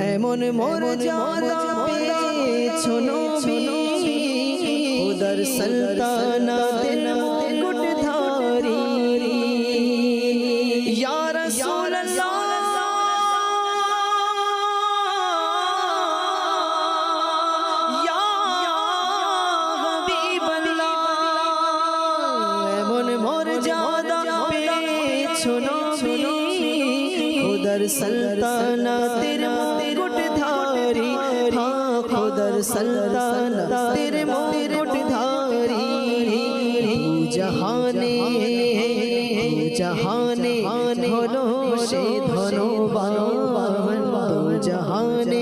এমন মর্যাদা পেয়েছো নবী উদার সালতানাতের মুকুটধারী ইয়া রাসূলুল্লাহ ইয়া হাবিবাল্লাহ এমন মর্যাদা পেয়েছো নবী উদার সালতানাতের মুকুটধারী हाँ खुदर सल्तनतेर मुकुटधारी जहाने जहाने धनो से धनवान जहाने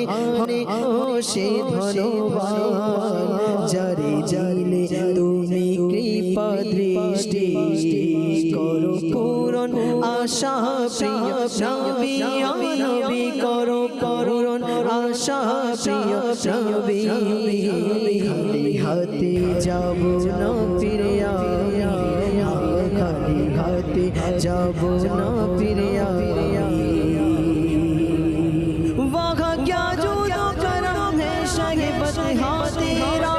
से धनवान जारे जाले तुमी कृपा दृष्टि करो पूरन आशा प्रिय नबी नबी करो पूरन आशा प्रिय नबी खाली हाथे जाबो ना फिरे खाली हाथे जाबो ना फिरे वहाँ क्या जुदा करम है शहीबत हाँ तेरा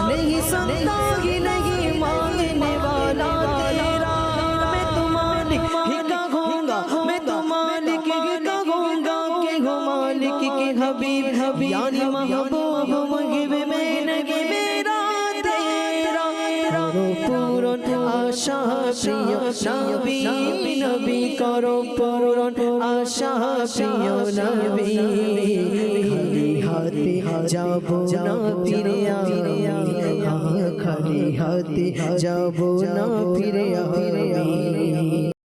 नहीं सकता ही नहीं मांगने वाला तेरा मैं तो मालिक ही कहूँगा मैं तो मालिक ही कहूँगा के हो मालिक के हबीब हबीब यानी महबूब मुगिब में नगी मेरा तेरा करो पूरन आशा प्रिय नबी नबी करो पूरन आशा प्रिय नबी खाली हाथे जाबो ना फिरे खाली हाथे जाबो ना फिरे